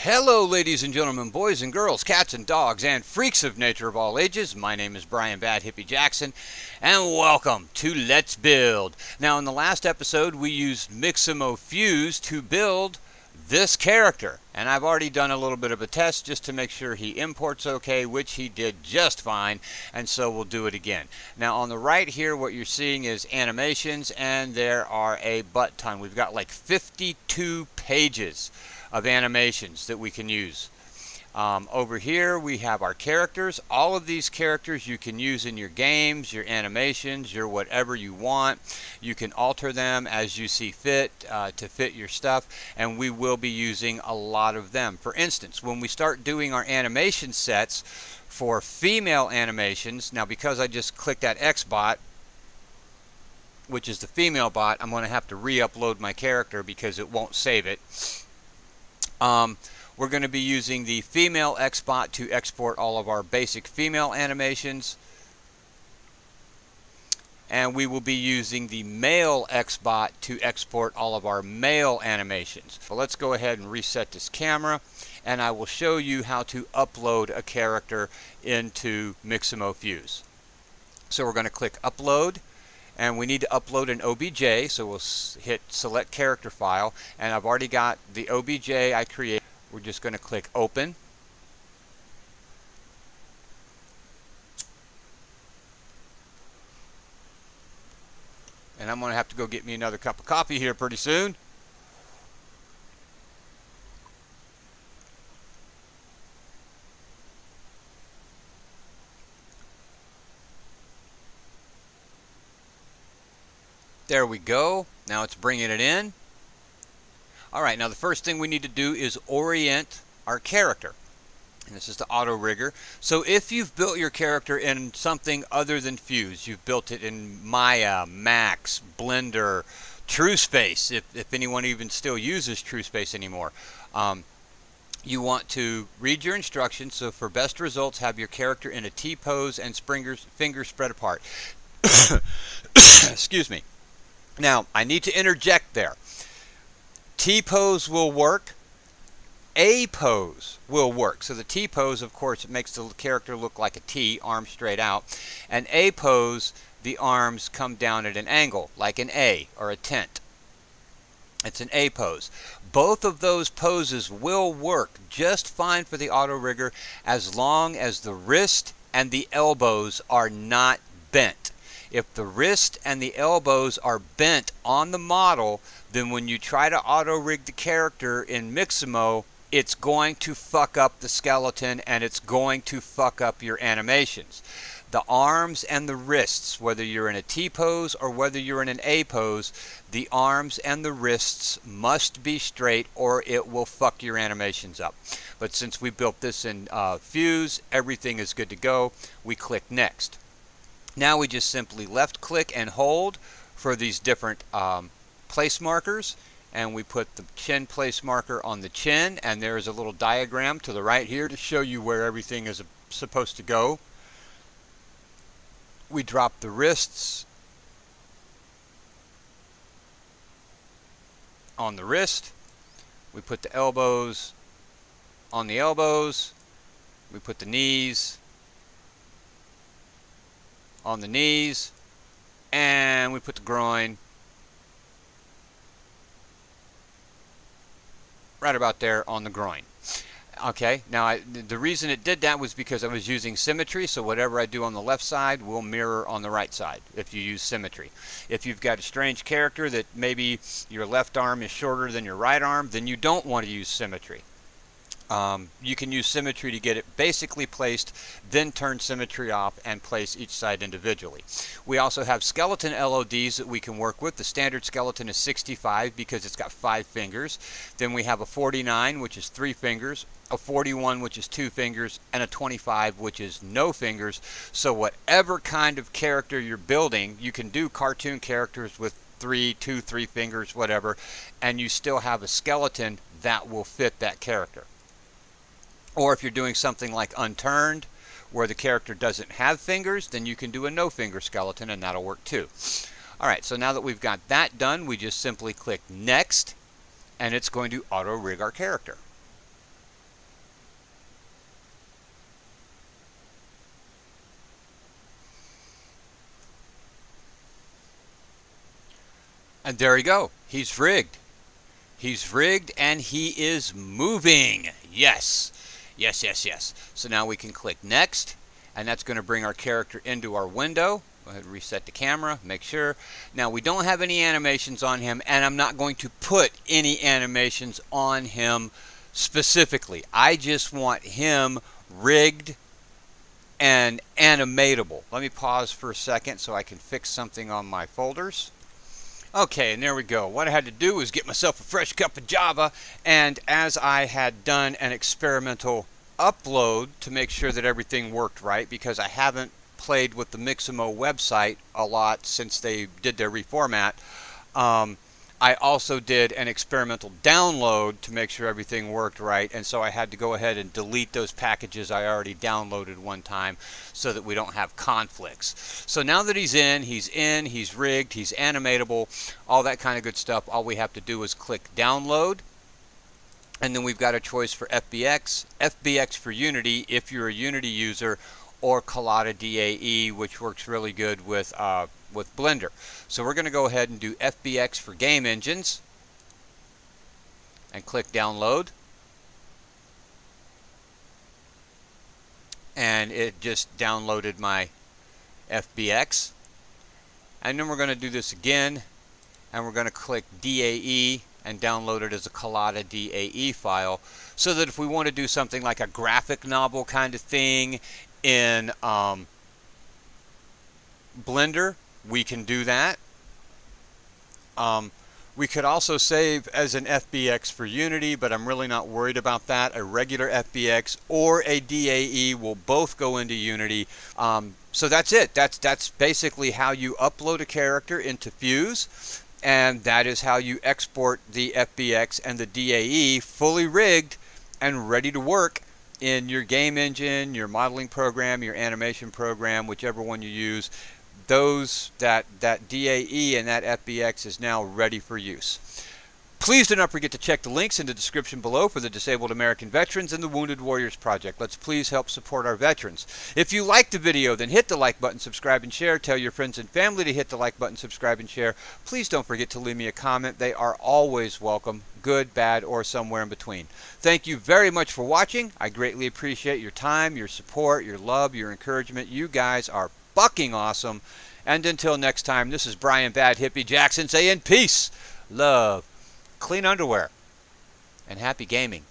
Hello ladies and gentlemen, boys and girls, cats and dogs, and freaks of nature of all ages. My name is Brian Bad Hippie Jackson, and welcome to Let's Build. Now in the last episode we used Mixamo Fuse to build this character, and I've already done a little bit of a test just to make sure he imports okay, which he did just fine, and so we'll do it again. Now on the right here what you're seeing is animations, and there are a butt ton. We've got like 52 pages of animations that we can use. Over here we have our characters. All of these characters you can use in your games, your animations, your whatever you want. You can alter them as you see fit to fit your stuff, and we will be using a lot of them. For instance, when we start doing our animation sets for female animations, now because I just clicked that X bot, which is the female bot, I'm going to have to re-upload my character because it won't save it. We're going to be using the female XBot to export all of our basic female animations, and we will be using the male XBot to export all of our male animations. So let's go ahead and reset this camera, and I will show you how to upload a character into Mixamo Fuse. So we're going to click upload, and we need to upload an OBJ, so we'll hit select character file, and I've already got the OBJ I created. We're just going to click open, and I'm going to have to go get me another cup of coffee here pretty soon. There we go. Now it's bringing it in. Alright, now the first thing we need to do is orient our character. And this is the auto rigger. So if you've built your character in something other than Fuse, you've built it in Maya, Max, Blender, TrueSpace, if anyone even still uses TrueSpace anymore, you want to read your instructions. So for best results, have your character in a T-pose and fingers spread apart. Excuse me. Now, I need to interject there. T-pose will work. A-pose will work. So the T-pose, of course, it makes the character look like a T, arms straight out. And A-pose, the arms come down at an angle, like an A or a tent. It's an A-pose. Both of those poses will work just fine for the auto rigger as long as the wrist and the elbows are not bent. If the wrist and the elbows are bent on the model, then when you try to auto-rig the character in Mixamo, it's going to fuck up the skeleton and it's going to fuck up your animations. The arms and the wrists, whether you're in a T-pose or whether you're in an A-pose, the arms and the wrists must be straight or it will fuck your animations up. But since we built this in Fuse, everything is good to go. We click Next. Now we just simply left click and hold for these different place markers, and we put the chin place marker on the chin, and there's a little diagram to the right here to show you where everything is supposed to go. We drop the wrists on the wrist. We put the elbows on the elbows. We put the knees on the knees, and we put the groin right about there on the groin. Okay, now the reason it did that was because I was using symmetry, so whatever I do on the left side will mirror on the right side if you use symmetry. If you've got a strange character that maybe your left arm is shorter than your right arm, then you don't want to use symmetry. You can use symmetry to get it basically placed, then turn symmetry off and place each side individually. We also have skeleton LODs that we can work with. The standard skeleton is 65 because it's got 5 fingers. Then we have a 49, which is 3 fingers, a 41, which is 2 fingers, and a 25, which is no fingers. So whatever kind of character you're building, you can do cartoon characters with 2, 3 fingers, whatever, and you still have a skeleton that will fit that character. Or if you're doing something like Unturned, where the character doesn't have fingers, then you can do a no-finger skeleton, and that'll work too. Alright, so now that we've got that done, we just simply click Next, and it's going to auto-rig our character. And there you go. He's rigged. He's rigged and he is moving. Yes. Yes, yes, yes. So now we can click next, and that's going to bring our character into our window. Go ahead and reset the camera, make sure. Now we don't have any animations on him, and I'm not going to put any animations on him specifically. I just want him rigged and animatable. Let me pause for a second so I can fix something on my folders. Okay, and there we go. What I had to do was get myself a fresh cup of Java, and as I had done an experimental upload to make sure that everything worked right, because I haven't played with the Mixamo website a lot since they did their reformat, I also did an experimental download to make sure everything worked right, and so I had to go ahead and delete those packages I already downloaded one time so that we don't have conflicts. So now that he's in, he's rigged, he's animatable, all that kind of good stuff. All we have to do is click download, and then we've got a choice for FBX, FBX for Unity if you're a Unity user, or Collada DAE, which works really good with Blender. So we're going to go ahead and do FBX for game engines and click download, and it just downloaded my FBX. And then we're going to do this again, and we're going to click DAE and download it as a Collada DAE file, so that if we want to do something like a graphic novel kind of thing in Blender, we can do that. We could also save as an FBX for Unity, but I'm really not worried about that. A regular FBX or a DAE will both go into Unity. So that's it. That's basically how you upload a character into Fuse, and that is how you export the FBX and the DAE fully rigged and ready to work in your game engine, your modeling program, your animation program, whichever one you use. That DAE and that FBX is now ready for use. Please do not forget to check the links in the description below for the Disabled American Veterans and the Wounded Warriors Project. Let's please help support our veterans. If you liked the video, then hit the like button, subscribe, and share. Tell your friends and family to hit the like button, subscribe, and share. Please don't forget to leave me a comment. They are always welcome, good, bad, or somewhere in between. Thank you very much for watching. I greatly appreciate your time, your support, your love, your encouragement. You guys are fucking awesome. And until next time, this is Brian Bad Hippie Jackson saying peace, love, clean underwear, and happy gaming.